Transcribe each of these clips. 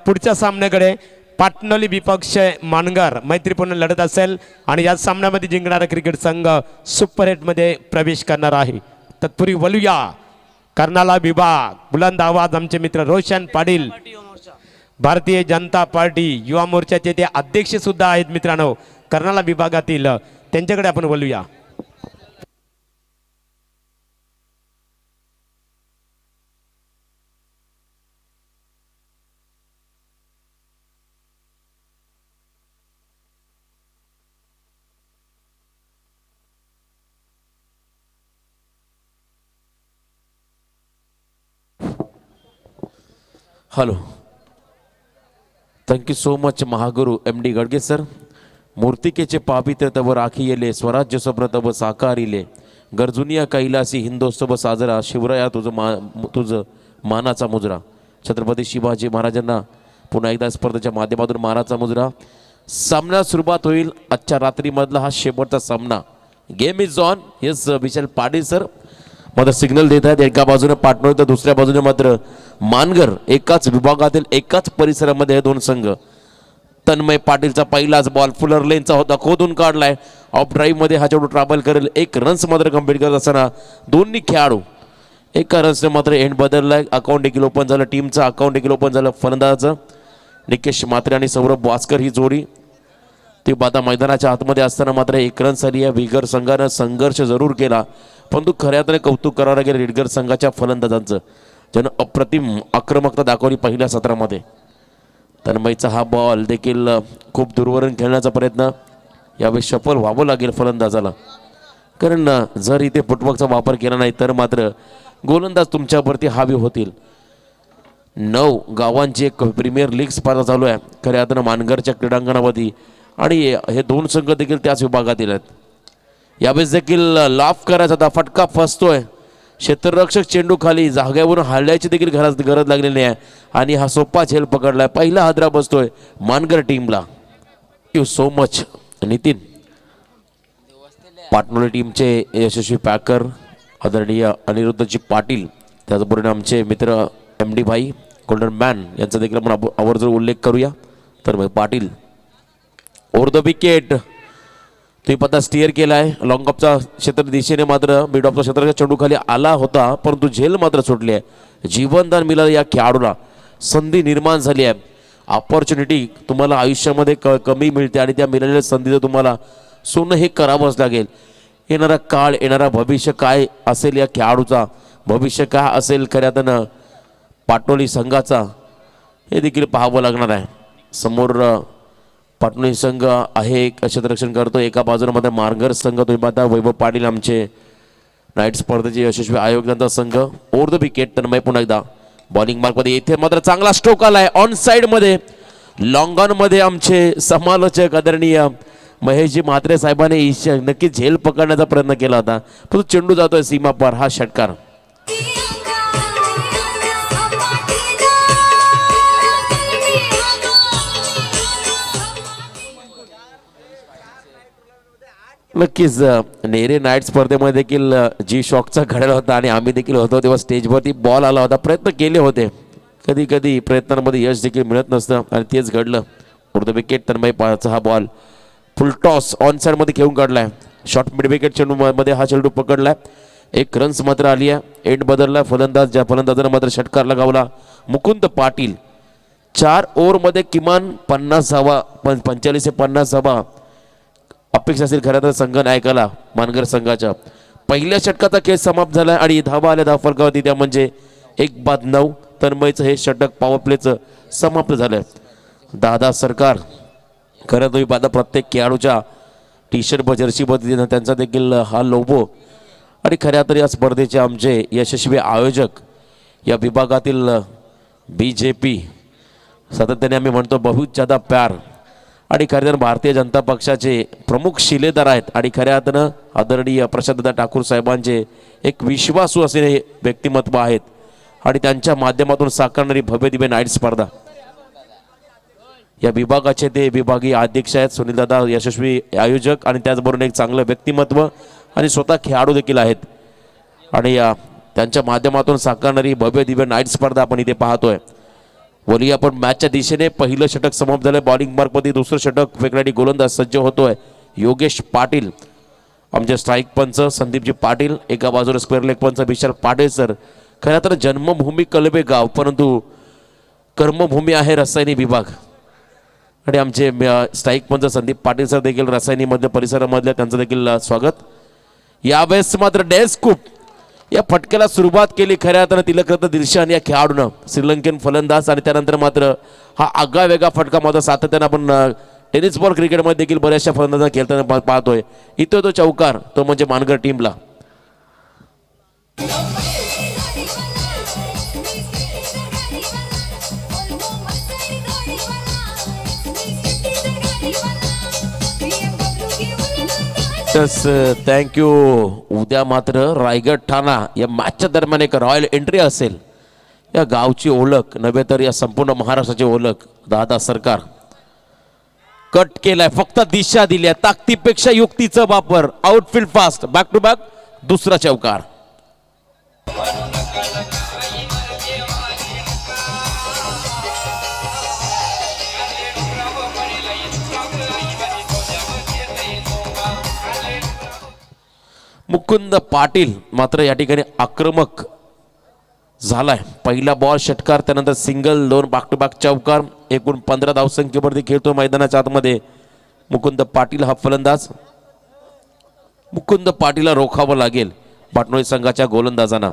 पुढच्या सामन्याकडे पाटणोली विपक्ष मानगार मैत्रीपूर्ण लढत असेल आणि या सामन्यामध्ये जिंकणारा क्रिकेट संघ सुपर 8 मध्ये प्रवेश करणार आहे। तत्पूर्वी वलुया कर्नाला विभाग बुलंद आवाज आमचे मित्र रोशन पाटील भारतीय जनता पार्टी युवा मोर्चाचे ते अध्यक्ष सुद्धा आहेत मित्रांनो कर्नाला विभागातील, त्यांच्याकडे आपण बोलूया। Hello, thank you so much Mahaguru MD Gadge sir. मूर्तिकेचे पावित्र्य तव राखी येले, स्वराज्य स्वप्न तव साकारिले, गरजुनिया कैलासी हिंदोत्सव साजरा, शिवराया तुझं मानाचा मुजरा। छत्रपती शिवाजी महाराजांना पुन्हा एकदा स्पर्धेच्या माध्यमातून मानाचा मुजरा। सामना सुरुवात होईल आजच्या रात्रीमधला हा शेवटचा सामना। Game is on. Yes Vishal Patil sir मात्र सिग्नल देत आहेत, एका बाजूने पाटणोली तर दुसऱ्या बाजूने मात्र मानगर। एकाच विभागातील एकाच परिसरामध्ये हे दोन संघ। तन्मय पाटीलचा पहिलाच बॉल फुलर लेनचा होता, खोदून काढलाय। ऑफ ड्राईव्ह मध्ये हा चेंडू ट्रॅव्हल करेल, एक रन्स मात्र कंप्लीट करत असताना दोन्ही खेळाडू एका रन्सने मात्र एंड बदललाय। अकाउंट देखील ओपन झालं, टीमचं अकाउंट देखील ओपन झालं फलंदाजाचं। निकेश मात्रे आणि सौरभ भास्कर ही जोडी ती आता मैदानाच्या आतमध्ये असताना मात्र एक रन झाली आहे। विगर संघानं संघर्ष जरूर केला, परंतु खऱ्या अर्थाने कौतुक करावं लागेल रिडगर संघाच्या फलंदाजांचं, ज्यानं अप्रतिम आक्रमकता दाखवली पहिल्या सत्रामध्ये। तन्मयचा हा बॉल देखील खूप दूरवरून खेळण्याचा प्रयत्न, यावेळी सफल व्हावं लागेल फलंदाजाला, कारण जर इथे फुटवर्कचा वापर केला नाही तर मात्र गोलंदाज तुमच्यावरती हावी होतील। 9 गावांची एक प्रीमियर लीग स्पर्धा चालू आहे खऱ्या अर्थानं मानगरच्या क्रीडांगणावरती, आणि हे दोन संघ देखील त्याच विभागातील आहेत। यावेळेस देखील लाफ करायचा होता, फटका फसतोय। क्षेत्ररक्षक चेंडू खाली जाग्यावरून हलण्याची देखील गरज लागलेली नाही, आणि हा सोपा झेल पकडलाय। पहिला हादरा बसतोय मानगर टीमला। Thank you so much Nitin. पाटणोली टीमचे यशस्वी पॅकर आदरणीय अनिरुद्धजी पाटील, त्याचबरोबर आमचे मित्र MD भाई गोल्डन मॅन यांचा देखील आपण आवर्जून उल्लेख करूया। तर पाटील ओव्हर द विकेट तुम्ही पता स्टिअर केला आहे, लॉंग ऑफचा क्षेत्र दिशेने मात्र मिड ऑफचा क्षेत्राच्या चेंडू खाली आला होता, परंतु झेल मात्र सुटली आहे। जीवनदान मिळालं या खेळाडूला, संधी निर्माण झाली आहे। ऑपॉर्च्युनिटी तुम्हाला आयुष्यामध्ये कमी मिळते आणि त्या मिळालेल्या संधीचं तुम्हाला सोनं हे करावंच लागेल। येणारा काळ, येणारा भविष्य काय असेल या खेळाडूचा, भविष्य काय असेल खऱ्या अर्थानं पाटणोली संघाचा, हे देखील पाहावं लागणार आहे। समोर पाटणोली संघ आहे, एक क्षेत्ररक्षण करतो, एका बाजूला मात्र मानगर संघ तुम्ही पाहता वैभव पाटील आमचे नाईट स्पर्धेचे यशस्वी आयोजकांचा संघ। ओव्हर द विकेट तन्मय पुन्हा एकदा बॉलिंग मार्कमध्ये, इथे मात्र चांगला स्ट्रोक आलाय ऑन साइड मध्ये, लॉंग ऑन मध्ये आमचे समालोचक आदरणीय महेशजी म्हात्रे साहेबांनी नक्की झेल पकडण्याचा प्रयत्न केला होता, पण चेंडू जातोय सीमा पार। हा षटकार नक्कीच नेरे नाईट स्पर्धेमध्ये देखील जी शॉकचा घडला होता आणि आम्ही देखील होतो तेव्हा स्टेजवरती बॉल आला होता, प्रयत्न केले होते, कधी कधी प्रयत्नांमध्ये यश देखील मिळत नसतं आणि तेच घडलं। उर्ध विकेट तन्मय पारचा हा ball full toss on side मध्ये घेऊन काढलाय, शॉर्ट मिड विकेट चेंडू मध्ये हा चेंडू पकडलाय, एक रन्स मात्र आली आहे। एंड बदलला फलंदाज, ज्या फलंदाजानं मात्र षटकार लगावला मुकुंद पाटील। 4 ओव्हरमध्ये किमान 50 धावा, 45 ते 50 धावा अपेक्षा असेल खऱ्या तर संघ नायकाला मानगर संघाच्या। पहिल्या षटकाचा खेळ समाप्त झाला आणि धावा आल्या धाव फरकावरती, त्या म्हणजे 1-9। तन्मयचं हे षटक पॉवर प्लेचं समाप्त झालंय। दादा सरकार खरं तुम्ही पाहता प्रत्येक खेळाडूच्या टी शर्ट जर्सी पद्धतीनं त्यांचा देखील हा लोगो, आणि खऱ्या तर या स्पर्धेचे आमचे यशस्वी आयोजक या विभागातील BJP सातत्याने आम्ही म्हणतो बहुत ज्यादा प्यार, आणि खऱ्या भारतीय जनता पक्षाचे प्रमुख शिलेदार आहेत, आणि खऱ्या अर्थानं आदरणीय प्रशांतदा ठाकूर साहेबांचे एक विश्वासू असलेले व्यक्तिमत्व आहेत, आणि त्यांच्या माध्यमातून साकारणारी भव्य दिव्य नाईट स्पर्धा। या विभागाचे ते विभागीय अध्यक्ष आहेत सुनीलदादा, यशस्वी आयोजक, आणि त्याचबरोबर एक चांगलं व्यक्तिमत्व आणि स्वतः खेळाडू देखील आहेत, आणि त्यांच्या माध्यमातून साकारणारी भव्य दिव्य नाईट स्पर्धा आपण इथे पाहतोय। वलिया पण मॅचच्या दिशेने पहिलं षटक समाप्त झालं. बॉलिंग मार्कमध्ये दुसरं षटक वेगळ्यासाठी गोलंदाज सज्ज होतोय योगेश पाटील. आमचे स्ट्राईक पंच संदीपजी पाटील, एका बाजूला स्क्वेअर लेग पंच विशाल पाटील सर. खरं तर जन्मभूमी कलबे गाव, परंतु कर्मभूमी आहे रसायनी विभाग. आणि आमचे स्ट्राईक पंच संदीप पाटील सर देखील रसायनीमधल्या परिसरामधल्या त्यांचं देखील स्वागत. यावेळेस मात्र डेस्कूप या फटक्याला सुरुवात केली खऱ्या अर्थानं तिलकरत्न दिलशान या खेळाडूनं, श्रीलंकेन फलंदाज. आणि त्यानंतर मात्र हा आगळा वेगळा फटका मात्र सातत्यानं आपण टेनिस बॉल क्रिकेटमध्ये देखील बऱ्याचशा फलंदाजांना खेळताना पाहतोय. इथं तो चौकार, तो म्हणजे मानगर टीमला. थँक्यू. उद्या मात्र रायगड ठाणा या मॅचच्या दरम्यान एक रॉयल एंट्री असेल. या गावची ओळख नव्हे तर या संपूर्ण महाराष्ट्राची ओळख दादा सरकार. कट केलाय, फक्त दिशा दिली, ताकदीपेक्षा युक्तीचा वापर. Outfield fast, back to back दुसरा चौकार. मुकुंद पाटील मात्र या ठिकाणी आक्रमक झालाय. पहिला बॉल षटकार, त्यानंतर सिंगल, 2 बॅक टू बॅक चौकार. एकूण 15 धावसंख्येवरती खेळतो मैदानाच्या आतमध्ये मुकुंद पाटील हा फलंदाज. मुकुंद पाटीलला रोखावं लागेल पाटणोळी संघाच्या गोलंदाजांना.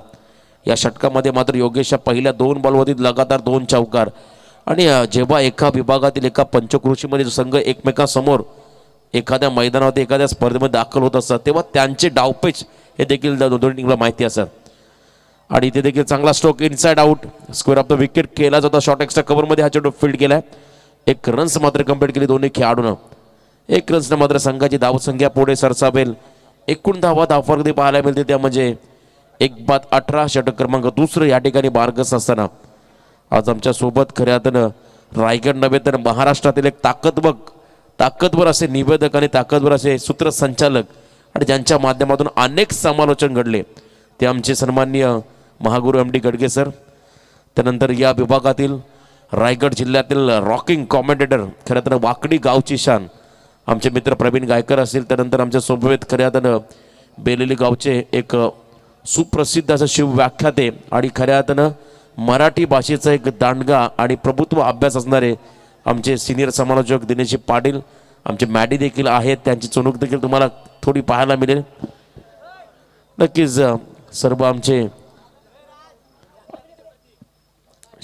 या षटकामध्ये मात्र योगेशच्या पहिल्या 2 बॉलवरती लगातार 2 चौकार. आणि जेव्हा एका विभागातील एका पंचकृषीमध्ये संघ एकमेकांसमोर एखाद्या मैदानावरती एखाद्या स्पर्धेमध्ये दाखल होत असतात तेव्हा त्यांचे डावपेच हे देखील दोन्ही टीमला माहिती असतात. आणि इथे देखील चांगला stroke inside out, square of the wicket केला जातो. शॉर्ट एक्स्ट्रा कव्हरमध्ये हा चेंडू फील्ड केलाय. 1 रन्स मात्र कंप्लीट केली दोन्ही खेळाडूंना. 1 रन्सनं मात्र संघाची धावसंख्या पुढे सरसावेल. एकूण धावफरक पाहायला मिळते त्या म्हणजे 1/18. षटक क्रमांक 2 या ठिकाणी बारगस असताना आज आमच्या सोबत खऱ्या अर्थानं रायगड नव्हे तर महाराष्ट्रातील एक ताकदवर असे निवेदक आणि ताकदवर असे सूत्रसंचालक आणि ज्यांच्या माध्यमातून अनेक समालोचन घडले ते आमचे सन्माननीय महागुरू MD गडगे सर. त्यानंतर या विभागातील रायगड जिल्ह्यातील रॉकिंग कॉमेंटेटर खऱ्या तर वाकडी गावची शान आमचे मित्र प्रवीण गायकर असतील. त्यानंतर आमच्या सोबत खऱ्या अर्थानं बेलेली गावचे एक सुप्रसिद्ध असं शिवव्याख्याते आणि खऱ्या अर्थानं मराठी भाषेचा एक दांडगा आणि प्रभुत्व अभ्यास असणारे आमचे सिनियर समालोचक दिनेशजी पाटील. आमचे मॅडी देखील आहेत, त्यांची चुणूक देखील तुम्हाला थोडी पाहायला मिळेल. नक्कीच सर्व आमचे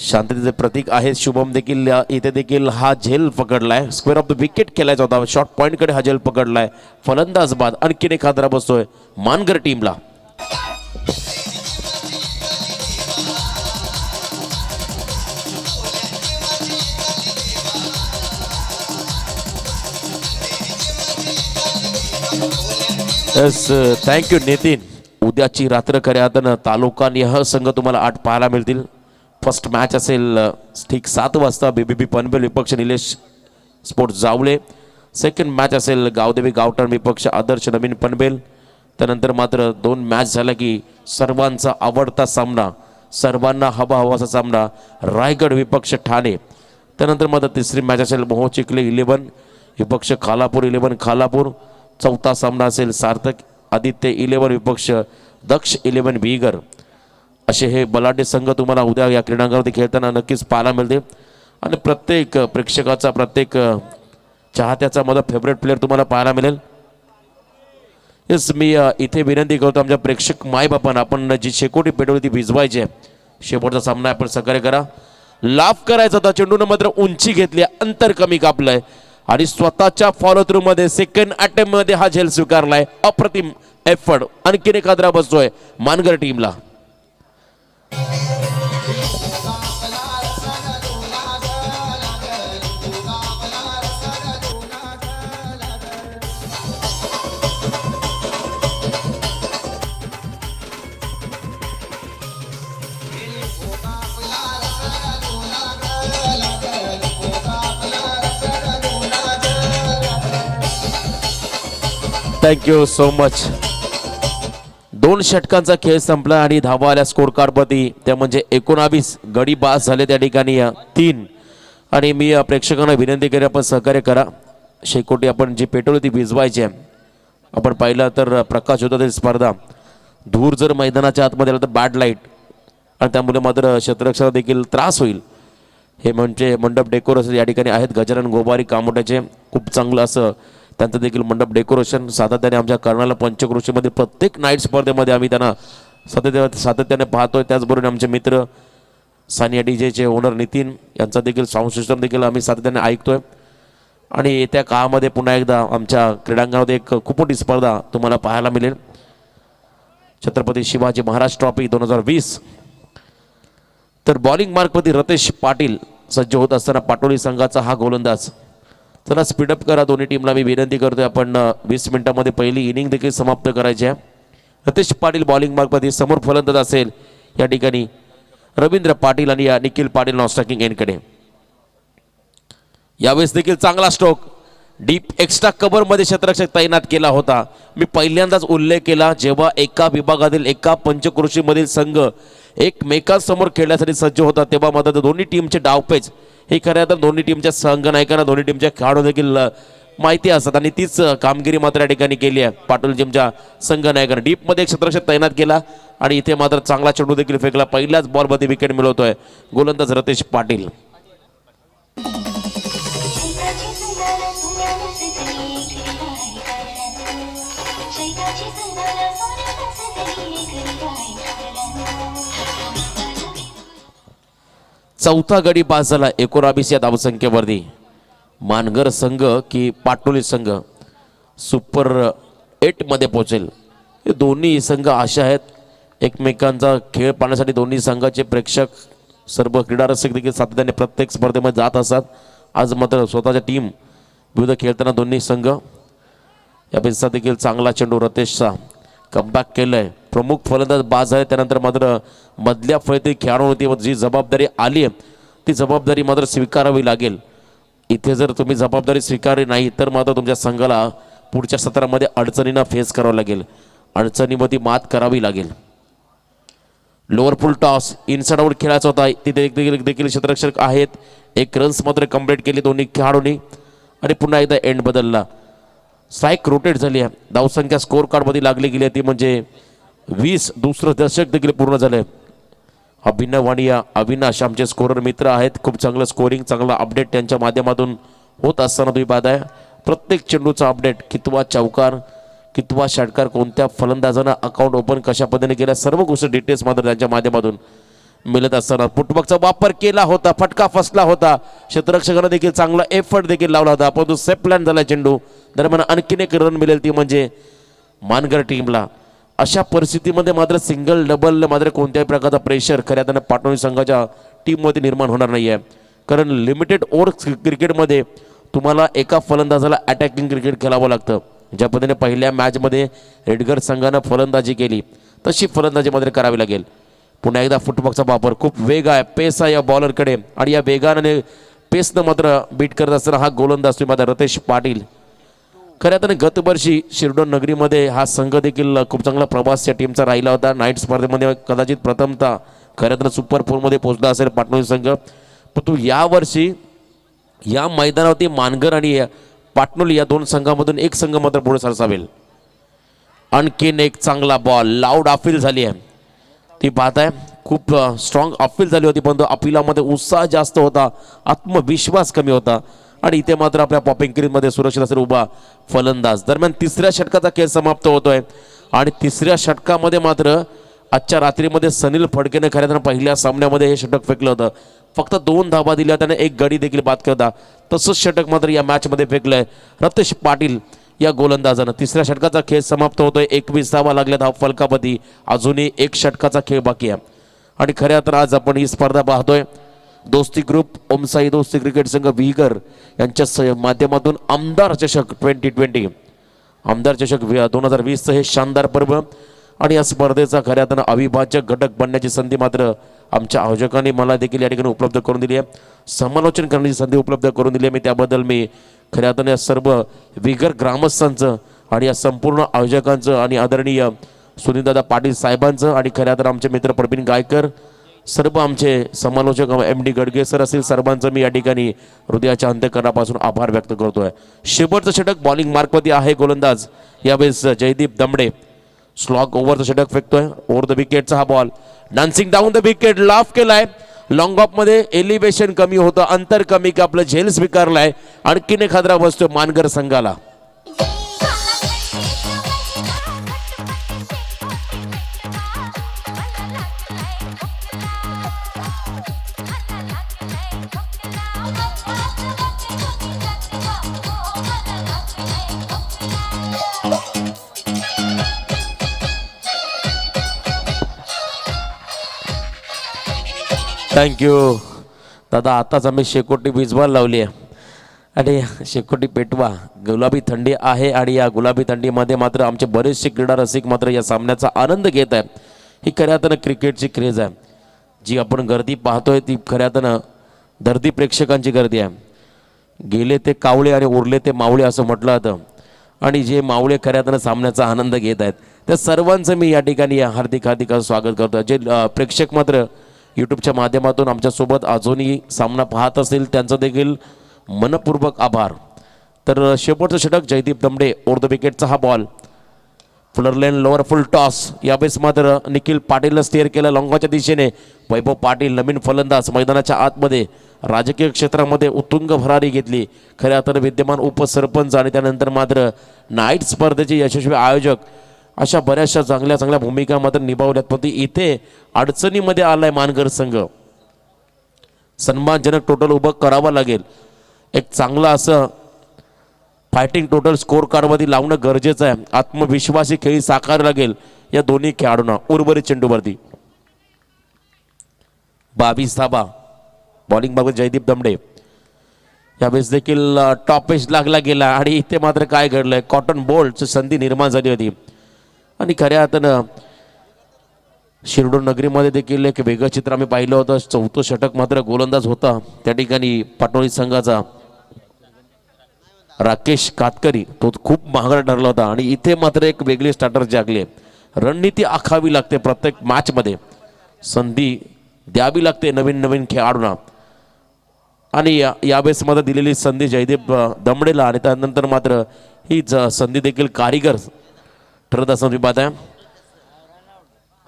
शांततेचे प्रतीक आहे. शुभम देखील इथे देखील हा झेल पकडलाय. स्क्वेअर ऑफ द विकेट केलायचा होता. शॉर्ट पॉईंटकडे हा झेल पकडलाय. फलंदाज बाद आणखीन एक हादरा बसतोय मानगर टीमला. थँक्यू नितीन. उद्याची रात्र खऱ्या अर्थानं तालुका निहाय संघ तुम्हाला 8 पाहायला मिळतील. फर्स्ट मॅच असेल ठीक 7 वाजता BBB पनवेल विपक्ष Nilesh sports Jawale. Second match असेल गावदेवी गावठाण विपक्ष आदर्श नवीन पनवेल. त्यानंतर मात्र 2 मॅच झाला की सर्वांचा आवडता सामना, सर्वांना हवाहवाचा सामना रायगड विपक्ष ठाणे. त्यानंतर मात्र तिसरी मॅच असेल मोहो चिखले 11 विपक्ष खालापूर 11 खालापूर. चौथा सामना असेल सार्थक आदित्य 11 विपक्ष दक्ष 11 बिगर. असे हे बलाढ्य संघ तुम्हाला उद्या या क्रीडांगणावरती खेळताना नक्कीच पाहायला मिळते. आणि प्रत्येक प्रेक्षकाचा प्रत्येक चाहत्याचा माझा फेवरेट प्लेअर तुम्हाला पाहायला मिळेल. येस, मी इथे विनंती करतो आमच्या प्रेक्षक मायबापांना, आपण जी शेकोटी पेटवली ती भिजवायची आहे. शेवटचा सामना आपण सहकार्य करा. लाफ करायचा होता, चेंडूनं मात्र उंची घेतली, अंतर कमी कापलंय आणि स्वतःच्या फॉलो थ्रू मध्ये सेकंड अटेम्प्ट मध्ये हा झेल स्वीकारलाय. अप्रतिम एफर्ट. आणखीन एक हादरा बसतोय मानगर टीमला. Thank you so much. 2 षटकांचा खेळ संपला आणि धावा आल्या स्कोर कार्डवरती, त्या म्हणजे 19 गडी बास झाले त्या ठिकाणी 3. आणि मी प्रेक्षकांना विनंती करेन आपण सहकार्य करा. शेकोटी आपण जी पेट्रोल ती भिजवायची आहे. आपण पाहिलं तर प्रकाश होता तरी स्पर्धा धूर जर मैदानाच्या आतमध्ये आला तर बॅड लाईट आणि त्यामुळे मात्र क्षेत्ररक्षणाला देखील त्रास होईल. हे म्हणजे मंडप डेकोरेशन या ठिकाणी आहेत गजानन गोबारी कामोट्याचे, खूप चांगलं असं त्यांचं देखील मंडप डेकोरेशन सातत्याने आमच्या कर्नाला पंचक्रोशीमध्ये प्रत्येक नाईट स्पर्धेमध्ये आम्ही त्यांना सातत्याने पाहतोय. त्याचबरोबर आमचे मित्र सानिया डीजेचे ओनर नितीन यांचा देखील साऊंड सिस्टम देखील आम्ही सातत्याने ऐकतोय. आणि येत्या काळामध्ये पुन्हा एकदा आमच्या क्रीडांगणामध्ये एक खूप मोठी स्पर्धा तुम्हाला पाहायला मिळेल. छत्रपती शिवाजी महाराज ट्रॉफी 2020. तर बॉलिंग मार्कवरती रतेश पाटील सज्ज होत असताना पाटोली संघाचा हा गोलंदाज. चला स्पीडअप करा दोन्ही टीमला मी विनंती करतोय. आपण 20 मिनिटांमध्ये पहिली इनिंग देखील समाप्त करायची आहे. रतेश पाटील बॉलिंग मार्कवरती, समोर फलंदाज असेल या ठिकाणी रवींद्र पाटील आणि निखिल पाटील नॉस्टॅकिंग एंडकडे. यावेळेस देखील चांगला स्ट्रोक डीप एक्स्ट्रा कव्हरमध्ये क्षेत्ररक्षक तैनात केला होता. मी पहिल्यांदाच उल्लेख केला जेव्हा एका विभागातील एका पंचक्रोशीमधील संघ एकमेकांसमोर खेळण्यासाठी सज्ज होता तेव्हा मात्र दोन्ही टीमचे डावपेच हे खऱ्या तर दोन्ही टीमच्या संघनायकांना दोन्ही टीमच्या खेळाडू देखील माहिती असतात आणि तीच कामगिरी मात्र या ठिकाणी केली आहे पाटील टीमच्या संघनायकांना. डीपमध्ये एक क्षेत्ररक्षक तैनात केला आणि इथे मात्र चांगला चेंडू देखील फेकला. पहिल्याच बॉलमध्ये विकेट मिळवतोय गोलंदाज रतेश पाटील. चौथा गडी पास झाला 19 या धावसंख्येवरती. मानगर संघ की पाटोली संघ सुपर 8 मध्ये पोहोचेल. हे दोन्ही संघ असे आहेत एकमेकांचा खेळ पाहण्यासाठी दोन्ही संघाचे प्रेक्षक सर्व क्रीडारसिक देखील सातत्याने प्रत्येक स्पर्धेमध्ये जात असतात. आज मात्र स्वतःच्या टीम विरुद्ध खेळताना दोन्ही संघ या पेसचा देखील चांगला चेंडू रतेशचा कमबॅक केलंय. प्रमुख फलंदाज बाद झाले त्यानंतर मात्र मधल्या फळीतील खेळाडूंवरती जी जबाबदारी आली आहे ती जबाबदारी मात्र स्वीकारावी लागेल. इथे जर तुम्ही जबाबदारी स्वीकारली नाही तर मात्र तुमच्या संघाला पुढच्या सत्रामध्ये अडचणींना फेस करावं लागेल, अडचणीमध्ये मात करावी लागेल. लोअर फुल टॉस इनसाइड आउट खेळायचा होता तिथे देखील क्षेत्ररक्षक आहेत. 1 रन्स मात्र कंप्लीट केली दोन्ही खेळाडूंनी आणि पुन्हा एकदा एंड बदलला. स्ट्राईक रोटेट झाली आहे. धावसंख्या स्कोर कार्डमध्ये लागली गेली ती म्हणजे 20. दुसरं दशक देखील पूर्ण झालंय. अभिनव आणि अविनाश आमचे स्कोरर मित्र आहेत. खूप चांगलं स्कोरिंग चांगला अपडेट त्यांच्या माध्यमातून होत असताना तुम्ही पाहताय प्रत्येक चेंडूचा अपडेट कितवा चौकार कितवा षटकार कोणत्या फलंदाजानं अकाउंट ओपन कशा पद्धतीने केल्या सर्व गोष्टी डिटेल्स मात्र त्यांच्या माध्यमातून मिळत असताना फुटबॉलचा वापर केला होता. फटका फसला होता. क्षेत्ररक्षकांना देखील चांगला एफर्ट देखील लावला होता. परंतु सेफ प्लॅन झाला चेंडू दरम्यान आणखीन एक रन मिळेल ती म्हणजे मानगर टीमला. अशा परिस्थितीमध्ये मात्र सिंगल डबल मात्र कोणत्याही प्रकारचा प्रेशर खऱ्या त्यानं पाटोली संघाच्या टीममध्ये निर्माण होणार नाही आहे. कारण लिमिटेड ओव्हर क्रिकेटमध्ये तुम्हाला एका फलंदाजाला अटॅकिंग क्रिकेट खेळावं लागतं. ज्या पद्धतीने पहिल्या मॅचमध्ये रेडगर संघानं फलंदाजी केली तशी फलंदाजी मात्र करावी लागेल. पुन्हा एकदा फुटबॉलचा वापर खूप वेग आहे पेस आहे या बॉलरकडे आणि या वेगाने पेसनं मात्र बीट करत असताना हा गोलंदाज मात्र रतेश पाटील. खऱ्या अर्थाने गतवर्षी शिरडोन नगरीमध्ये हा संघ देखील खूप चांगला प्रवास या टीमचा राहिला होता. नाईट स्पर्धेमध्ये कदाचित प्रथमतः खऱ्या अर्थाने सुपर 4मध्ये पोहोचला असेल पाटोली संघ. परंतु यावर्षी या मैदानावरती मानगर आणि पाटणोली या 2 संघामधून एक संघ मात्र पुढे सरसावेल. आणखीन एक चांगला बॉल लाऊड अपील झाली आहे ती पाहताय. खूप स्ट्रॉंग अपील झाली होती परंतु अपिलामध्ये उत्साह जास्त होता, आत्मविश्वास कमी होता आणि इथे मात्र आपल्या पॉपिंग क्रीजमध्ये सुरक्षित असेल उभा फलंदाज. दरम्यान 3ऱ्या षटकाचा खेळ समाप्त होतोय आणि 3ऱ्या षटकामध्ये मात्र आजच्या रात्रीमध्ये सनील फडकेने खऱ्या पहिल्या सामन्यामध्ये हे षटक फेकलं होतं. फक्त 2 धावा दिल्या त्याने 1 गडी देखील बाद करता. तसंच षटक मात्र या मॅचमध्ये फेकलंय रतेश पाटील या गोलंदाजानं. 3ऱ्या षटकाचा खेळ समाप्त होतोय. 21 धावा लागल्या धाव फलकापती. अजूनही 1 षटकाचा खेळ बाकी आहे आणि खऱ्या तर आज आपण ही स्पर्धा पाहतोय. दोस्ती ग्रुप ओमसाई दोस्ती क्रिकेट संघ विगर यांच्या माध्यमातून आमदार चषक 2020 आमदार चषक 2020चं हे शानदार पर्व आणि या स्पर्धेचा खऱ्या अर्थानं अविभाज्य घटक बनण्याची संधी मात्र आमच्या आयोजकांनी मला देखील या ठिकाणी उपलब्ध करून दिली आहे. समालोचन करण्याची संधी उपलब्ध करून दिली आहे. मी त्याबद्दल मी खऱ्या अर्थानं या सर्व विगर ग्रामस्थांचं आणि या संपूर्ण आयोजकांचं आणि आदरणीय सुनीलदादा पाटील साहेबांचं आणि खऱ्या तर आमचे मित्र प्रवीण गायकर, सर्व आमचे समालोचक MD गडगे सर असतील, सर्वांचं मी या ठिकाणी हृदयाच्या अंतःकरणापासून आभार व्यक्त करतोय. शेवटचं षटक बॉलिंग मार्कवरती आहे गोलंदाज यावेळेस जयदीप दमडे. स्लॉग ओव्हरचं षटक फेकतोय. ओव्हर द विकेटचा हा ball dancing down the wicket, laugh केलाय. लॉंग ऑफ मध्ये एलिव्हेशन कमी होतं, अंतर कमी का आपलं झेल स्वीकारलाय. आणखीन एक हादरा बसतोय मानगर संघाला. थँक्यू दादा. आताच आम्ही शेकोटी भिजवायला लावली आहे आणि शेकोटी पेटवा. गुलाबी थंडी आहे आणि या गुलाबी थंडीमध्ये मात्र आमचे बरेचसे क्रीडा रसिक मात्र या सामन्याचा आनंद घेत आहे. ही खऱ्या अर्थानं क्रिकेटची क्रेज आहे. जी आपण गर्दी पाहतोय ती खऱ्या अर्थानं दर्दी प्रेक्षकांची गर्दी आहे. गेले ते कावळे आणि उरले ते मावळे असं म्हटलं जातं. आणि जे मावळे खऱ्या अर्थानं सामन्याचा आनंद घेत आहेत त्या सर्वांचं मी या ठिकाणी हार्दिक स्वागत करतो. जे प्रेक्षक मात्र यूट्यूबच्या माध्यमातून आमच्यासोबत अजूनही सामना पाहत असतील त्यांचं देखील मनपूर्वक आभार. तर शेवटचं षटक जयदीप दमडे. ओव्हर द विकेटचा हा बॉल फुलर लेन लोअर फुल टॉस. यावेळेस मात्र निखिल पाटीलला स्टेअर केलं लॉंगॉच्या दिशेने. वैभव पाटील नवीन फलंदाज मैदानाच्या आतमध्ये राजकीय क्षेत्रामध्ये उत्तुंग भरारी घेतली. खऱ्या अर्थानं विद्यमान उपसरपंच आणि त्यानंतर मात्र नाईट स्पर्धेचे यशस्वी आयोजक अशा बऱ्याचशा चांगल्या भूमिका मात्र निभावल्यात. पण इथे अडचणीमध्ये आलाय मानगर संघ. सन्मानजनक टोटल उभं करावं लागेल. एक चांगला असं फायटिंग टोटल स्कोर कार्डवरती लावणं गरजेचं आहे. आत्मविश्वासी खेळी साकारावं लागेल या दोन्ही खेळाडूंना. उर्वरित चेंडूवरती 22 धावा. बॉलिंग बघून जयदीप दमडे. यावेळेस देखील टॉप एज लागला गेला आणि इथे मात्र काय घडलंय, कॉटन बोल्टची संधी निर्माण झाली होती. आणि खऱ्या अर्थानं शिरडोन नगरीमध्ये देखील एक वेगळं चित्र आम्ही पाहिलं होतं. चौथं षटक मात्र गोलंदाज होता त्या ठिकाणी पाटोळी संघाचा राकेश कातकरी. तो खूप महागडा ठरला होता. आणि इथे मात्र एक वेगळी स्टार्टर जागली. रणनीती आखावी लागते प्रत्येक मॅचमध्ये. संधी द्यावी लागते नवीन खेळाडूंना. आणि यावेळेस मात्र दिलेली संधी जयदीप दमडेला आणि त्यानंतर मात्र हीच संधी देखील कारीगर ठरत असं विवाद आहे.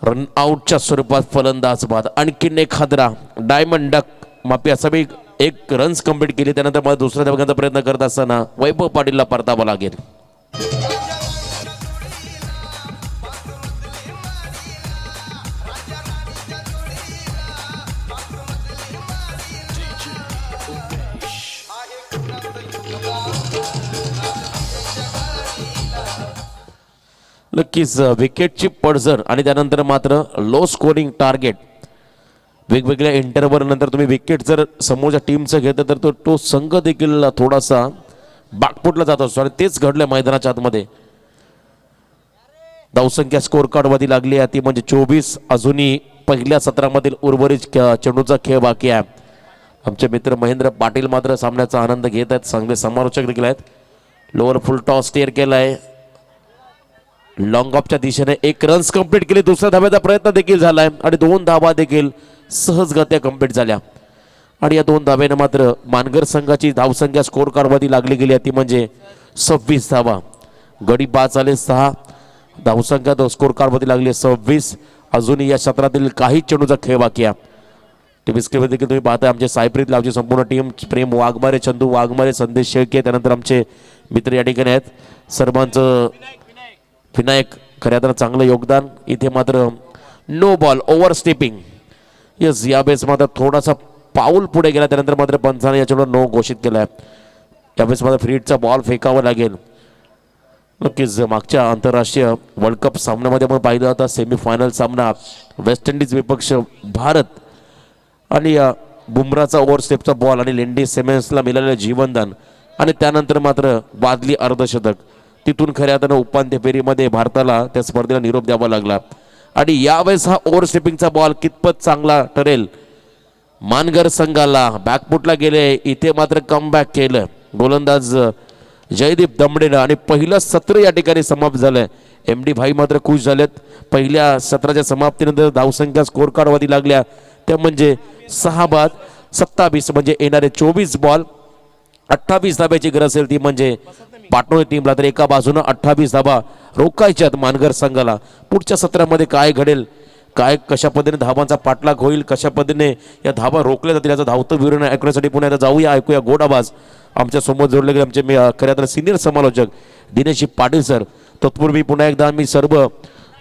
रन आउटच्या स्वरूपात फलंदाज बाद. आणखीन एक हादरा डायमंड डक मापी असा एक रन्स कंप्लीट केली. त्यानंतर मला दुसऱ्या धावण्याचा प्रयत्न करत असताना वैभव पाटीलला परतावं लागेल. नक्कीच विकेटची पडझड आणि त्यानंतर मात्र लो स्कोरिंग टार्गेट. वेगवेगळ्या इंटरव्हल नंतर तुम्ही विकेट जर समोरच्या टीमचं घेतलं तर तो संघ देखील थोडासा बागपुटला जात असतो. आणि तेच घडलं मैदानाच्या आतमध्ये. धावसंख्या स्कोर कार्डवरती लागली आहे ती म्हणजे 24. अजूनही पहिल्या सत्रामधील उर्वरित चेंडूचा खेळ बाकी आहे. आमचे मित्र महेंद्र पाटील मात्र सामन्याचा आनंद घेत आहेत. चांगले समालोचक देखील आहेत. लोअर फुल टॉस स्टेअर केलाय. लॉंग ऑफच्या दिशेने एक रन्स कंप्लीट केली. दुसऱ्या धाब्याचा प्रयत्न देखील झालाय आणि 2 धावा देखील सहजगत्या कंप्लीट झाल्या. आणि या 2 धाब्याने मात्र मानगर संघाची धावसंख्या स्कोर कार्डवरती लागली गेली ती म्हणजे 26 धावा. गडी बाद झाले 6. धावसंख्या स्कोर कार्डवरती लागली 26. अजूनही या क्षेत्रातील काही चेंडूचा खेळ बाकी आहे. टीव्ही स्क्रीनवर देखील तुम्ही पाहताय आमचे सायप्रीत लावची संपूर्ण टीम. प्रेम वाघमारे, चंदू वाघमारे, संदेश शेळके, त्यानंतर आमचे मित्र या ठिकाणी आहेत. सर्वांचं विनायक खऱ्या तर चांगलं योगदान. इथे मात्र no ball overstepping. Yes, यावेळेस मात्र थोडासा पाऊल पुढे गेला. त्यानंतर मात्र पंचाने याच्यावर नो घोषित केलाय. यावेळेस मात्र फ्रीडचा बॉल फेकावा लागेल. नक्कीच मागच्या आंतरराष्ट्रीय वर्ल्ड कप सामन्यामध्ये आपण पाहिलं होता सेमीफायनल सामना वेस्ट इंडिज विपक्ष भारत आणि बुमराचा ओव्हर स्टेपचा बॉल आणि लेंडी सिमेन्सला मिळालेलं जीवनदान आणि त्यानंतर मात्र वादली अर्धशतक. तिथून खऱ्या अर्थानं उपांत्य फेरीमध्ये भारताला त्या स्पर्धेला निरोप द्यावा लागला. आणि यावेळेस हा ओव्हर स्टेपिंगचा बॉल कितपत चांगला ठरेल मानगर संघाला. बॅकफुटला गेले, इथे मात्र कमबॅक केलं. गोलंदाज जयदीप दमडेनं आणि पहिलं सत्र या ठिकाणी समाप्त झालंय. MD भाई मात्र खुश झालेत. पहिल्या सत्राच्या समाप्तीनंतर धावसंख्या स्कोर कार्डवरती लागल्या त्या म्हणजे 6 बाद 27 म्हणजे येणारे 24 बॉल 28 धाब्याची गरज असेल ती म्हणजे पाटोळे टीमला. तर एका बाजूनं 28 धाबा रोखायच्यात मानगर संघाला. पुढच्या सत्रामध्ये काय घडेल, काय कशा पद्धतीने धाबांचा पाठलाग होईल, कशा पद्धतीने या धाबा रोखल्या जातील याचं धावतं विवरण ऐकण्यासाठी पुन्हा एकदा जाऊया, ऐकूया गोड आवाज. आमच्या समोर जोडले गेले आमचे खऱ्या तर सिनियर समालोचक दिनेश पाटील सर. तत्पूर्वी पुन्हा एकदा मी सर्व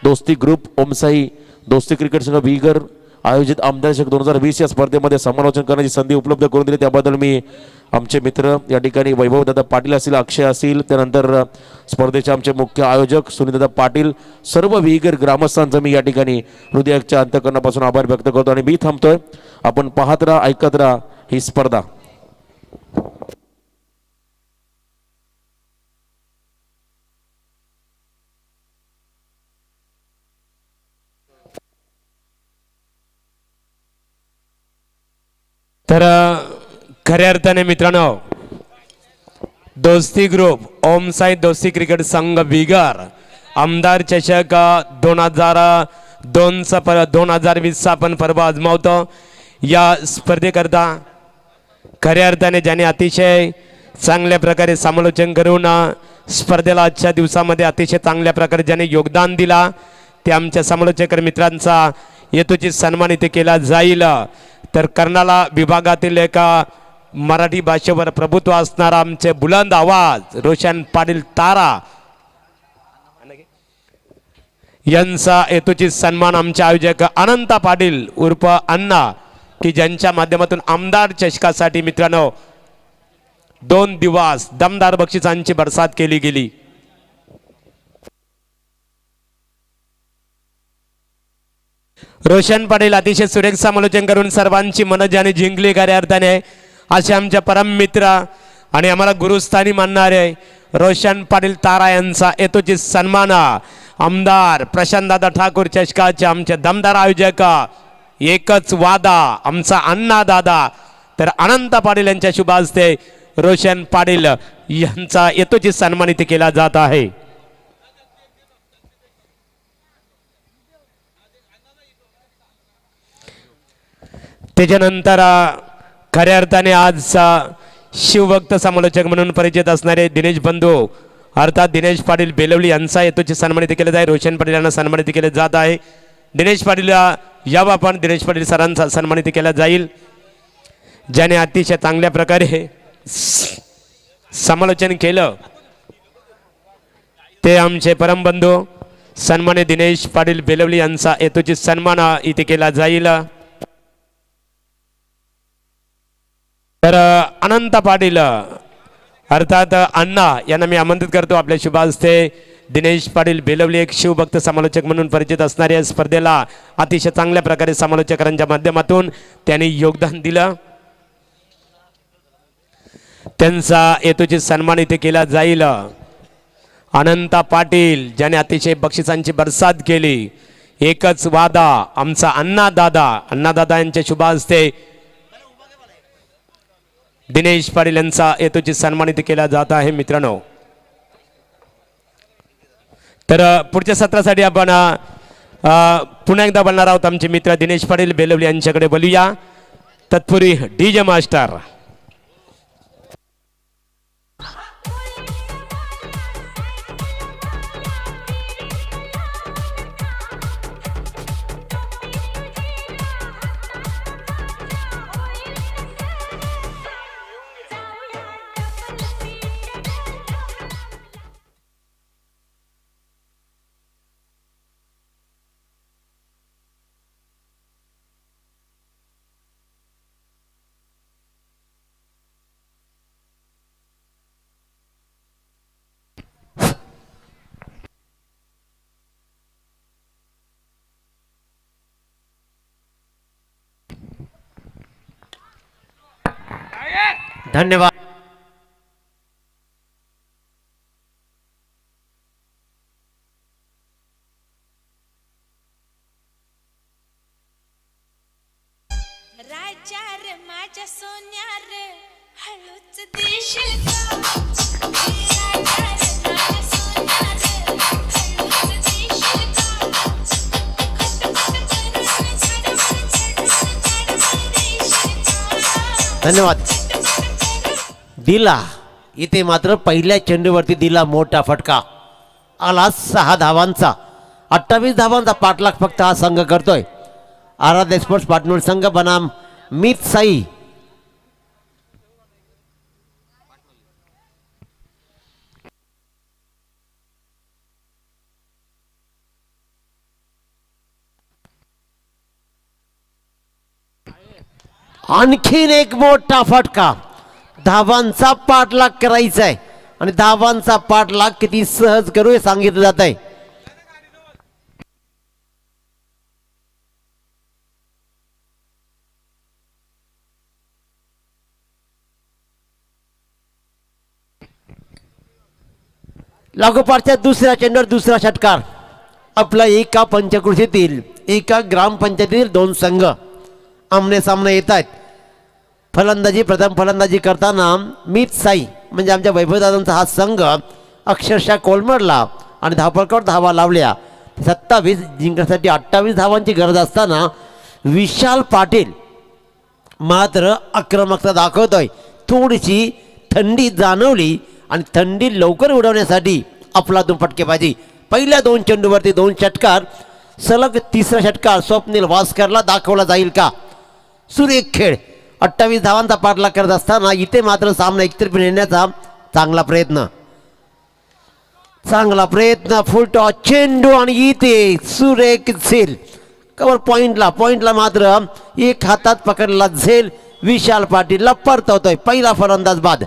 दोस्ती ग्रुप ओमसाई दोस्ती क्रिकेट संघ विगर आयोजित आमदार चषक 2020 या स्पर्धेमध्ये समालोचन करण्याची संधी उपलब्ध करून दिली त्याबद्दल मी आमचे मित्र या ठिकाणी वैभव दादा पाटील असतील, अक्षय असतील, त्यानंतर स्पर्धेचे आमचे मुख्य आयोजक सुनीलदादा पाटील, सर्व विगर ग्रामस्थांचं मी या ठिकाणी हृदयाच्या अंतःकरणापासून आभार व्यक्त करतो आणि मी थांबतोय. आपण पाहत राहा, ऐकत राहा ही स्पर्धा. तर खऱ्या अर्थाने मित्रांनो दोस्ती ग्रुप ओम साई दोस्ती क्रिकेट संघ बिगर आमदार चषक 2020 आपण पर्व आजमावतो. या स्पर्धेकरता खऱ्या अर्थाने ज्याने अतिशय चांगल्या प्रकारे समालोचन करून स्पर्धेला आजच्या दिवसामध्ये अतिशय चांगल्या प्रकारे ज्याने योगदान दिला ते आमच्या समालोचक मित्रांचा हेतूची सन्मान इथे केला जाईल. तर कर्नाला विभागातील एका मराठी भाषेवर प्रभुत्व असणारा आमचे बुलंद आवाज रोशन पाटील तारा यांचा हेतूची सन्मान आमचे आयोजक अनंता पाटील उर्फ अण्णा की ज्यांच्या माध्यमातून आमदार चषकासाठी मित्रांनो 2 दिवस दमदार बक्षिसांची बरसात केली गेली. रोशन पाटील अतिशय सुरेख समालोचन करून सर्वांची मन ज्याने जिंकली खऱ्या अर्थाने असे आमच्या परम मित्र आणि आम्हाला गुरुस्थानी मानणारे रोशन पाटील तारा यांचा हेतूची सन्मान आमदार प्रशांतदादा ठाकूर चषकाचे आमचे दमदार आयोजक एकच वादा आमचा अण्णा दादा तर अनंत पाटील यांच्या शुभ हस्ते रोशन पाटील यांचा हेतूची सन्मानित केला जात आहे. त्याच्यानंतर खऱ्या अर्थाने आज शिवभक्त समालोचक म्हणून परिचित असणारे दिनेश बंधू अर्थात दिनेश पाटील बेलवली यांचा हेतूची सन्मानित केले जाईल. रोशन पाटील यांना सन्मानित केले जात आहे. दिनेश पाटील यावा पण दिनेश पाटील सरांचा सन्मानित केला जाईल ज्याने अतिशय चांगल्या प्रकारे समालोचन केलं ते आमचे परमबंधू सन्मान्य दिनेश पाटील बेलवली यांचा हेतूची सन्मान इथे केला जाईल. तर अनंत पाटील अर्थात अण्णा यांना मी आमंत्रित करतो आपल्या शुभ हस्ते. दिनेश पाटील बेलवली एक शिवभक्त समालोचक म्हणून परिचित असणाऱ्या स्पर्धेला अतिशय चांगल्या प्रकारे समालोचकांच्या माध्यमातून त्यांनी योगदान दिलं त्यांचा हेतूची सन्मान इथे केला जाईल. अनंत पाटील ज्याने अतिशय बक्षिसांची बरसात केली एकच वादा आमचा अण्णादादा यांच्या शुभ हस्ते दिनेश पाटील यांचा हेतूची सन्मानित केला जात आहे मित्रांनो. तर पुढच्या सत्रासाठी आपण पुन्हा एकदा बोलणार आहोत आमचे मित्र दिनेश पाटील बेलवली यांच्याकडे बोलूया. तत्पूर्वी डीजे मास्टर धन्यवाद. राजा रे माझ्या सोन्या रे हळूच देशील का धन्यवाद. दिला इथे मात्र पहिल्या चेंडूवरती दिला मोठा फटका. आला 6 धावांचा. 28 धावांचा पाठलाग फक्त हा संघ करतोय. आराध्य स्पोर्ट्स पाटणूर संघ बनाम मीत साई. आणखीन एक मोठा फटका. धावांचा पाठलाग करायचा आहे आणि धावांचा पाठलाग किती सहज करू हे सांगितलं जात आहे. लागोपाठच्या दुसऱ्या चेंडूवर दुसरा षटकार. आपला एका पंचकृषीतील एका ग्रामपंचायतीतील 2 संघ आमने सामने येत आहेत. फलंदाजी प्रथम फलंदाजी करताना मीत साई म्हणजे आमच्या वैभवदादांचा हा संघ अक्षरशः कोलमडला आणि धावपळकावर धावा लावल्या. 27 जिंकण्यासाठी 28 धावांची गरज असताना विशाल पाटील मात्र आक्रमकता दाखवतोय. थोडीशी थंडी जाणवली आणि थंडी लवकर उडवण्यासाठी आपला 2 फटकेबाजी. पहिल्या 2 चेंडूवरती 2 षटकार. सलग तिसरा षटकार स्वप्नील वास्करला दाखवला जाईल का? सुरेख खेळ. 28 धावांचा पाठलाग करत असताना इथे मात्र सामना एकतर्फी नेण्याचा चांगला प्रयत्न. फुल टॉस चेंडू आणि इथे सुरेख झेल. कवर पॉइंटला मात्र एक हातात पकडला झेल. विशाल पाटीलला परतवतोय. पहिला फलंदाज बाद.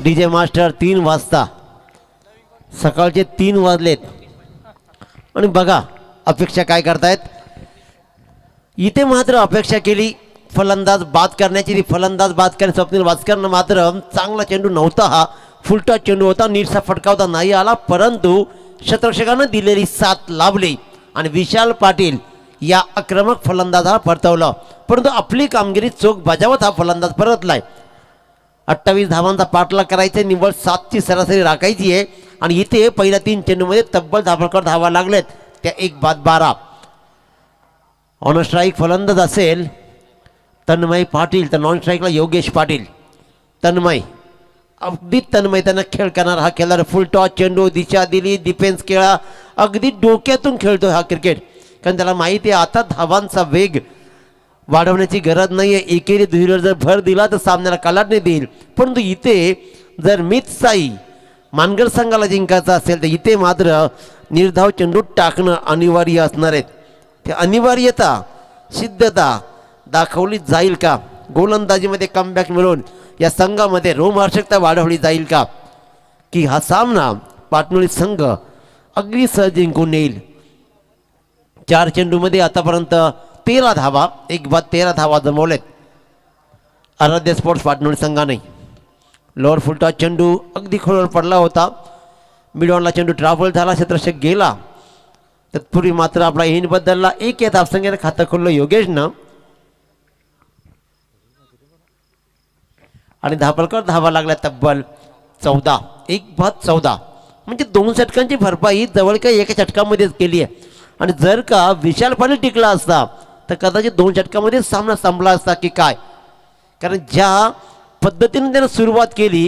डीजे मास्टर 3 वाजता. सकाळचे 3 वाजलेत आणि बघा अपेक्षा काय करतायत. इथे मात्र अपेक्षा केली फलंदाज बाद करण्याची. ती फलंदाज बाद करणे स्वप्नील वास्करनं मात्र चांगला चेंडू नव्हता. हा फुलटा चेंडू होता. नीटसा फटकावता नाही आला परंतु शतरक्षकानं दिलेली साथ लाभली आणि विशाल पाटील या आक्रमक फलंदाजाला परतवलं. परंतु आपली कामगिरी चोख बजावत हा फलंदाज परतलाय. 28 धावांचा पाठलाग करायचा. निव्वळ 7ची सरासरी राखायची आहे आणि इथे पहिल्या 3 चेंडूमध्ये तब्बल धावा लागलेत. त्या 1 बाद 12. ऑन स्ट्राईक फलंदाज असेल तन्मय पाटील तर नॉन स्ट्राईकला योगेश पाटील. तन्मय अगदी तन्मय त्यांना खेळ करणार हा खेळाडू. फुल टॉस चेंडू दिशा दिली. डिफेन्स खेळा. अगदी डोक्यातून खेळतो हा क्रिकेट. कारण त्याला माहिती आहे आता धावांचा वेग वाढवण्याची गरज नाही आहे. एकेरी दुहेरीवर जर भर दिला तर सामन्याला कलाटणी देईल. परंतु इथे जर मीत साई मानगड संघाला जिंकायचं असेल तर इथे मात्र निर्धाव चेंडू टाकणं अनिवार्य असणार आहेत. ते अनिवार्यता सिद्धता दाखवली जाईल का? गोलंदाजीमध्ये कमबॅक मिळून या संघामध्ये रोमहर्षकता वाढवली जाईल का? की हा सामना पाटणोली संघ अगदी सहज जिंकून येईल. 4 चेंडूमध्ये आतापर्यंत 13 धावा. 1 बाद 13 धावा जमवलेत आराध्य स्पोर्ट्स पाटणोली संघाने. लोअर फुलटॉस चेंडू अगदी खोलवर पडला होता. मिडॉनला चेंडू ट्राव्हल झाला. क्षेत्ररक्षक गेला. तत्पूर्वी मात्र आपला एन बदलला. 1 या धावसंख्येने खातं खोललं योगेशनं आणि धापलकर धावा लागल्या तब्बल 14. 1 बाद 14 म्हणजे 2 षटकांची भरपाई जवळ काही एका षटकामध्येच केली आहे. आणि जर का विशाल पाटील टिकला असता तर कदाचित 2 षटकामध्ये सामना संपला असता की काय. कारण ज्या पद्धतीने त्यानं सुरुवात केली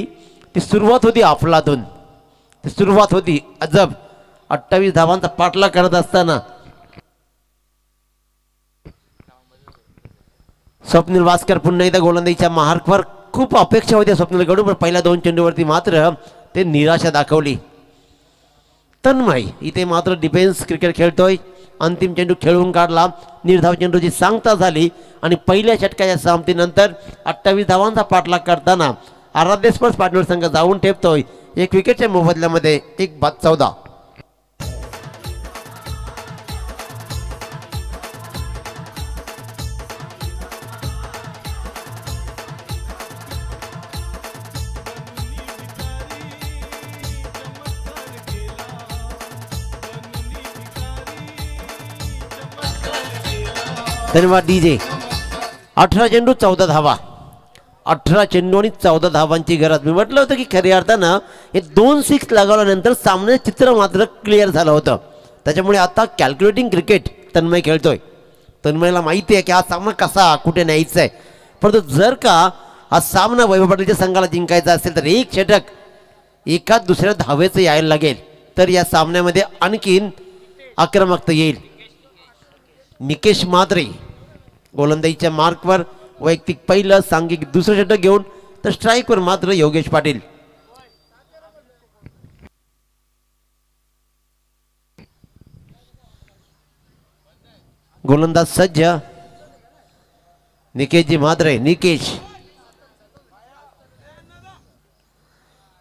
ती सुरुवात होती अफलातून. ती सुरुवात होती अजब. 28 धावांचा पाठलाग करत असताना स्वप्नील वास्कर पुन्हा एकदा गोलंदाजीच्या मार्कवर. खूप अपेक्षा होत्या स्वप्नीलकडून पण पहिल्या 2 चेंडूवरती मात्र ते निराशा दाखवली. तन्मय इथे मात्र डिफेन्स क्रिकेट खेळतोय. अंतिम चेंडू खेळून काढला. निर्धाव चेंडूची सांगता झाली आणि पहिल्या षटकाच्या समाप्तीनंतर 28 धावांचा पाठलाग करताना आराध्य स्पोर्ट्स पाटणोली संघ जाऊन ठेपतोय 1 विकेटच्या मोबदल्यामध्ये 1 बाद 14. धन्यवाद डीजे. 18 चेंडू 14 धावा. 18 चेंडू आणि 14 धावांची गरज. मी म्हटलं होतं की खऱ्या अर्थानं हे 2 6 लगावल्यानंतर सामन्याचं चित्र मात्र क्लिअर झालं होतं. त्याच्यामुळे आता कॅल्क्युलेटिंग क्रिकेट तन्मय खेळतोय. तन्मयला माहिती आहे की हा सामना कसा कुठे न्यायचा आहे. परंतु जर का हा सामना वैभव पाटीलच्या संघाला जिंकायचा असेल तर एक षटक एकाच दुसऱ्या धावेचं यायला लागेल तर या सामन्यामध्ये आणखीन आक्रमकता येईल. निकेश मात्रे गोलंदाजीच्या मार्कवर वैयक्तिक पहिलं, सांघिक दुसरं षटक घेऊन तर स्ट्राईकवर मात्र योगेश पाटील. गोलंदाज सज्ज निकेशजी मात्रे. निकेश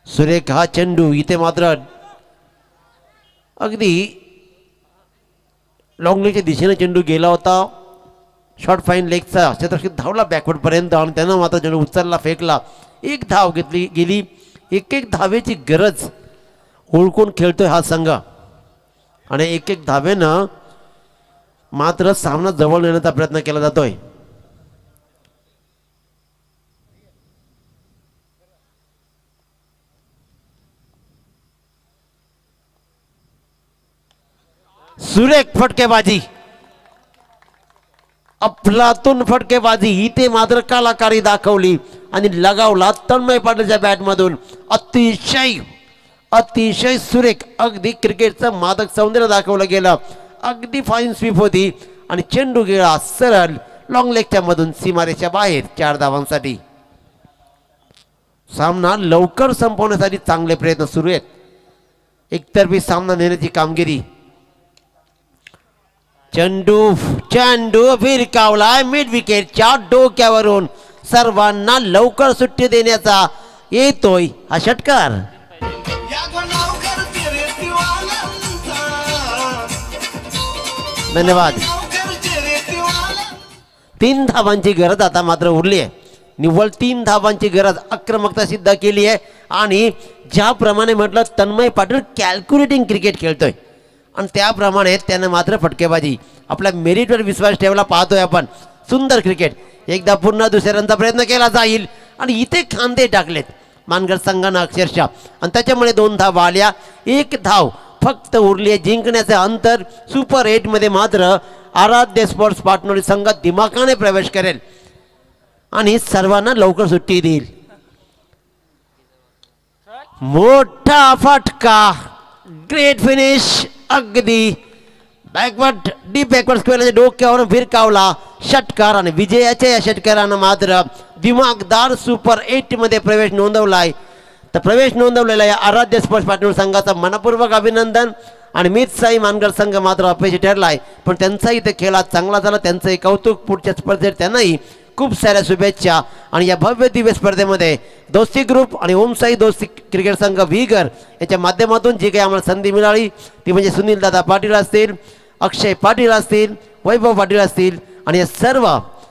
सुरेख हा चेंडू इथे मात्र अगदी लॉंगलेगच्या दिशेने चेंडू गेला होता. शॉर्ट फाईन लेगचा क्षेत्ररक्षक धावला बॅकवर्ड पर्यंत आणि त्यानं मात्र चेंडू उचलला, फेकला. एक धाव घेतली गेली. एक एक धावेची गरज ओळखून खेळतोय हा संघ आणि एक एक धावेनं मात्र सामना जवळ नेण्याचा प्रयत्न केला जातोय. सुरेख फटकेबाजी, अफलातून फटकेबाजी इथे मात्र कलाकारी दाखवली आणि लगावला तन्मय पाटीलच्या बॅटमधून. अतिशय अतिशय सुरेख अगदी क्रिकेटचं मादक सौंदर्य दाखवलं गेलं. अगदी फाईन स्वीप होती आणि चेंडू गेला सरळ लॉंग लेगच्या मधून सीमारेच्या बाहेर. 4 धावांसाठी सामना लवकर संपवण्यासाठी चांगले प्रयत्न सुरू आहेत. एकतर्फी सामना नेण्याची कामगिरी. चेंडू चेंडू भिरकावलाय मिड विकेटच्या डोक्यावरून. सर्वांना लवकर सुट्टी देण्याचा येतोय हा षटकार. धन्यवाद. 3 धावांची गरज आता मात्र उरली आहे. निव्वळ 3 धावांची गरज. आक्रमकता सिद्ध केली आहे आणि ज्याप्रमाणे म्हटलं तन्मय पाटील कॅल्क्युलेटिंग क्रिकेट खेळतोय आणि त्याप्रमाणे त्यानं मात्र फटकेबाजी आपल्या मेरिटवर विश्वास ठेवला. पाहतोय आपण सुंदर क्रिकेट. एकदा पुन्हा दुसऱ्यांदा प्रयत्न केला जाईल आणि इथे खांदे टाकलेत मानगड संघानं अक्षरशः आणि त्याच्यामुळे 2 धावा आल्या. 1 धाव फक्त उरली आहे जिंकण्याचे अंतर. सुपर 8 मध्ये मात्र आराध्य स्पोर्ट्स पार्टनर संघ दिमाखाने प्रवेश करेल आणि सर्वांना लवकर सुट्टी देईल. मोठा फटका, ग्रेट फिनिश. अगदी बॅकवर्ड डीप बॅकवर्ड स्क्वेअरच्या डोक्यावरून भिरकावला षटकार आणि विजयाच्या या षटकारानं मात्र दिमागदार सुपर 8 मध्ये प्रवेश नोंदवलाय. तर प्रवेश नोंदवलेला या आराध्य स्पोर्ट्स पार्टनर संघाचा मनपूर्वक अभिनंदन. आणि मित साई मानगड संघ मात्र अपयशी ठरलाय पण त्यांचाही इथे खेळ आज चांगला झाला. त्यांचंही कौतुक. पुढच्या स्पर्धेत त्यांनाही खूप साऱ्या शुभेच्छा. आणि या भव्य दिव्य स्पर्धेमध्ये दोस्ती ग्रुप आणि ओम साई दोस्ती क्रिकेट संघ विगर याच्या माध्यमातून जी काही आम्हाला संधी मिळाली ती म्हणजे सुनील दादा पाटील असतील, अक्षय पाटील असतील, वैभव पाटील असतील आणि या सर्व